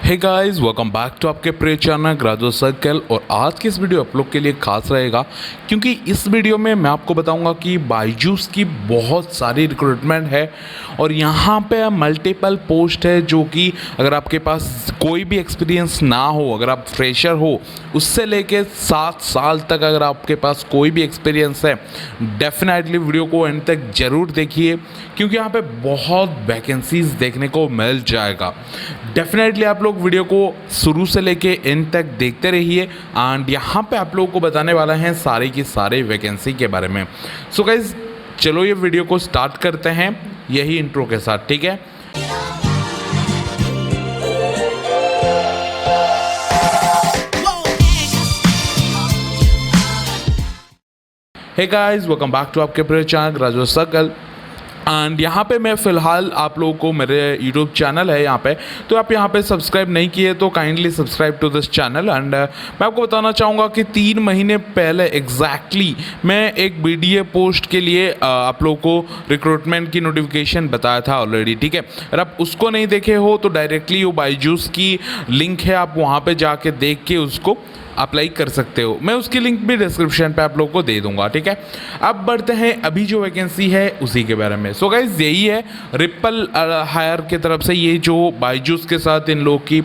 Hey guys, welcome back to आपके प्रिय channel graduate circle. और आज की इस वीडियो आप लोग के लिए खास रहेगा क्योंकि इस वीडियो में मैं आपको बताऊंगा कि बायजूस की बहुत सारी रिक्रूटमेंट है और यहाँ पे मल्टीपल पोस्ट है जो कि अगर आपके पास कोई भी एक्सपीरियंस ना हो, अगर आप फ्रेशर हो, उससे लेके 7 साल तक अगर आपके पास कोई भी एक्सपीरियंस है, डेफिनेटली वीडियो को एंड तक ज़रूर देखिए क्योंकि यहाँ पे बहुत वैकेंसीज देखने को मिल जाएगा। डेफिनेटली आप लोग वीडियो को शुरू से लेके एंड तक देखते रहिए एंड यहाँ पे आप लोगों को बताने वाला है सारे की सारे वैकेंसी के बारे में। सो गाइज, चलो ये वीडियो को स्टार्ट करते हैं यही इंट्रो के साथ, ठीक है। Hey guys, welcome back to आपके प्रिय चैनल ग्रेजुएट सर्कल। एंड यहाँ पे मैं फ़िलहाल आप लोगों को, मेरे यूट्यूब चैनल है यहाँ पे, तो आप यहाँ पे सब्सक्राइब नहीं किए तो kindly subscribe to this channel. And मैं आपको बताना चाहूँगा कि 3 महीने पहले एग्जैक्टली मैं एक BDA पोस्ट के लिए आप लोगों को रिक्रूटमेंट की नोटिफिकेशन बताया था ऑलरेडी, ठीक है। अगर आप उसको नहीं देखे हो तो डायरेक्टली वो बायजूस की लिंक है, आप वहाँ पर जाके देख के उसको अप्लाई कर सकते हो। मैं उसकी लिंक भी डिस्क्रिप्शन पे आप लोगों को दे दूंगा, ठीक है। अब बढ़ते हैं अभी जो वैकेंसी है उसी के बारे में। सो गाइज, यही है रिपल हायर की तरफ से, ये जो बायजूस के साथ इन लोग की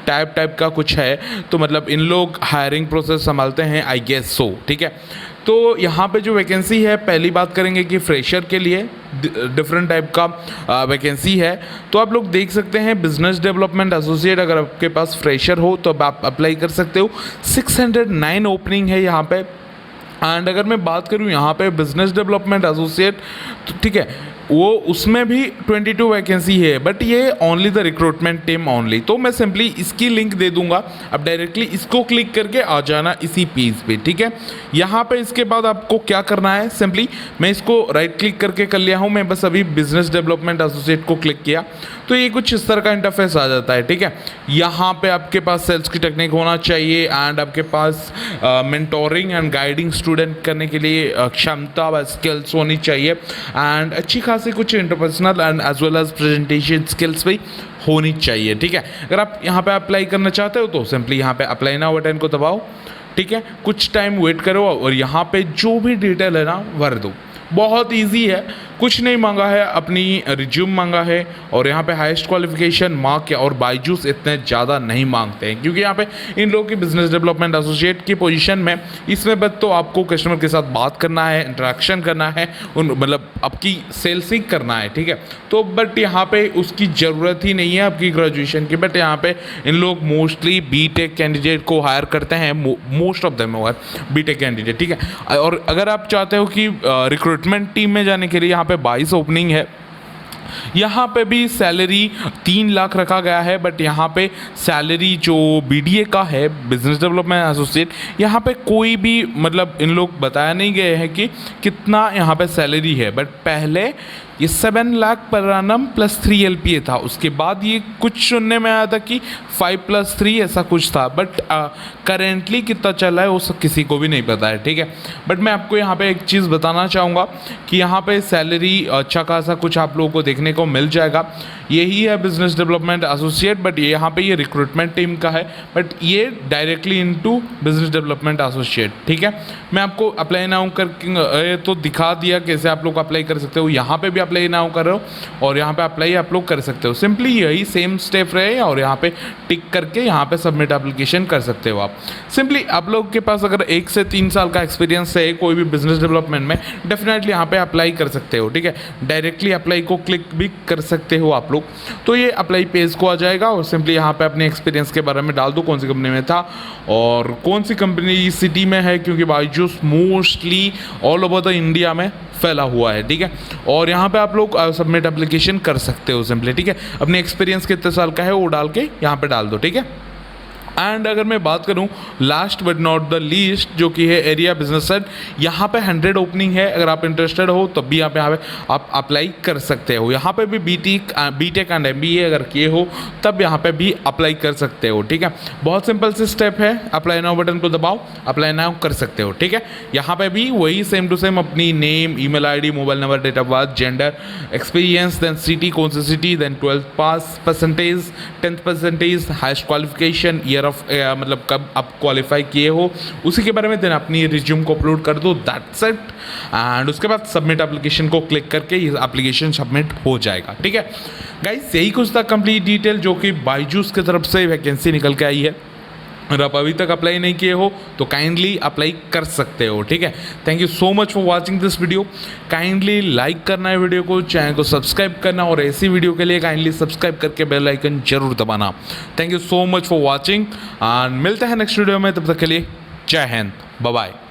टाइप का कुछ है, तो मतलब इन लोग हायरिंग प्रोसेस संभालते हैं, आई गेस सो, ठीक है। तो यहाँ पे जो वैकेंसी है, पहली बात करेंगे कि फ्रेशर के लिए डिफरेंट टाइप का वैकेंसी है। तो आप लोग देख सकते हैं बिजनेस डेवलपमेंट एसोसिएट, अगर आपके पास फ्रेशर हो तो आप अप्लाई कर सकते हो। 609 ओपनिंग है यहाँ पे। एंड अगर मैं बात करूँ यहाँ पे बिजनेस डेवलपमेंट एसोसिएट, तो ठीक है, वो उसमें भी 22 वैकेंसी है, बट ये only the recruitment team only. तो मैं सिंपली इसकी लिंक दे दूंगा, अब डायरेक्टली इसको क्लिक करके आ जाना इसी पेज पे, ठीक है। यहाँ पे इसके बाद आपको क्या करना है, सिंपली मैं इसको राइट क्लिक करके कर लिया हूँ, मैं बस अभी बिजनेस डेवलपमेंट एसोसिएट को क्लिक किया तो ये कुछ इस तरह का इंटरफेस आ जाता है, ठीक है। यहाँ पे आपके पास सेल्स की टेक्निक होना चाहिए एंड आपके पास मेंटोरिंग एंड गाइडिंग स्टूडेंट करने के लिए क्षमता व स्किल्स होनी चाहिए एंड अच्छी खासी कुछ interpersonal and as well as presentation skills भी होनी चाहिए, ठीक है। अगर आप यहाँ पे अप्लाई करना चाहते हो तो सिंपली यहाँ पे अप्लाई नाउ बटन को दबाओ, ठीक है। कुछ टाइम वेट करो और यहाँ पे जो भी डिटेल है ना भर दो। बहुत इजी है, कुछ नहीं मांगा है, अपनी रिज्यूम मांगा है और यहाँ पे हाईएस्ट क्वालिफिकेशन मार्क है। और बायजूस इतने ज़्यादा नहीं मांगते हैं क्योंकि यहाँ पे इन लोगों की बिजनेस डेवलपमेंट एसोसिएट की पोजीशन में, इसमें बस तो आपको कस्टमर के साथ बात करना है, इंटरेक्शन करना है, उन मतलब आपकी सेल्स ही करना है, ठीक है। तो बट यहाँ पे उसकी ज़रूरत ही नहीं है आपकी ग्रेजुएशन की, बट यहाँ पे इन लोग मोस्टली बीटेक कैंडिडेट को हायर करते हैं, most of them are BTech candidate, ठीक है। और अगर आप चाहते हो कि रिक्रूटमेंट टीम में जाने के लिए यहाँ पे 22 ओपनिंग है, यहाँ पे भी सैलरी 3 लाख रखा गया है, बट यहाँ पे सैलरी जो BDA का है, बिजनेस डेवलपमेंट एसोसिएट, यहाँ पे कोई भी मतलब इन लोग बताया नहीं गए हैं कि कितना यहाँ पे सैलरी है। बट पहले ये 7 लाख पर annum प्लस 3 LPA था, उसके बाद ये कुछ सुनने में आया था कि 5+3 ऐसा कुछ था, बट करेंटली कितना चल रहा है वो सब किसी को भी नहीं पता है, ठीक है। बट मैं आपको यहाँ पे एक चीज़ बताना चाहूँगा कि यहाँ पे सैलरी अच्छा खासा कुछ आप लोगों को देखने को मिल जाएगा। यही है बिजनेस डेवलपमेंट एसोसिएट, बट यहाँ पे ये रिक्रूटमेंट टीम का है, बट ये directly into business development associate, ठीक है। मैं आपको अप्लाई नाउ कर तो दिखा दिया कैसे आप लोग अप्लाई कर सकते हो। यहाँ पे भी अप्लाई नाउ कर रहे हो और यहाँ पे अप्लाई आप लोग कर सकते हो, सिंपली यही सेम स्टेप रहे और यहाँ पे टिक करके यहाँ पे सबमिट एप्लीकेशन कर सकते हो आप। सिंपली आप लोग के पास अगर 1 से 3 साल का एक्सपीरियंस है कोई भी बिजनेस डेवलपमेंट में, डेफिनेटली यहाँ पे अप्लाई कर सकते हो, ठीक है। डायरेक्टली अप्लाई को क्लिक भी कर सकते हो आप लोग, तो ये अप्लाई पेज को आ जाएगा और सिंपली यहाँ पे अपने एक्सपीरियंस के बारे में डाल दो, कौन सी कंपनी में था और कौन सी कंपनी सिटी में है, क्योंकि Byju's mostly all over the India में फैला हुआ है, ठीक है। और यहाँ पे आप लोग सबमिट एप्लीकेशन कर सकते हो सिंपली, ठीक है। अपने एक्सपीरियंस कितने साल का है वो डाल के यहाँ पे डाल दो, ठीक है। एंड अगर मैं बात करूं last but not the least जो कि है एरिया बिजनेस हेड, यहाँ पे 100 ओपनिंग है। अगर आप इंटरेस्टेड हो तब भी आप यहाँ पे आप अप्लाई कर सकते हो। यहाँ पे भी बीटेक एंड एमबीए अगर किए हो तब यहाँ पे भी अप्लाई कर सकते हो। ठीक है, बहुत सिंपल से स्टेप है। अप्लाई नाउ बटन को दबाओ, अप्लाई नाउ कर सकते हो। ठीक है, यहाँ पे भी वही सेम टू सेम अपनी name, email ID, mobile number, date of birth, gender, experience, then city, कौन सी city, then 12th pass percentage, 10th percentage, highest qualification, year of मतलब कब आप क्वालिफाई किए हो उसी के बारे में, देन अपनी रिज्यूम को अपलोड कर दो, दैट्स इट। एंड उसके बाद सबमिट एप्लीकेशन को क्लिक करके ये एप्लीकेशन सबमिट हो जाएगा। ठीक है गाइस, यही कुछ था कंप्लीट डिटेल जो कि बायजूस की तरफ से वैकेंसी निकल के आई है। अगर आप अभी तक अप्लाई नहीं किए हो तो काइंडली अप्लाई कर सकते हो। ठीक है, thank you so much for watching this video. Kindly like करना है वीडियो को, चैनल को सब्सक्राइब करना, और ऐसी वीडियो के लिए काइंडली सब्सक्राइब करके बेल आइकन जरूर दबाना। Thank you so much for watching and मिलते हैं नेक्स्ट वीडियो में। तब तक के लिए जय हिंद, बाय बाय।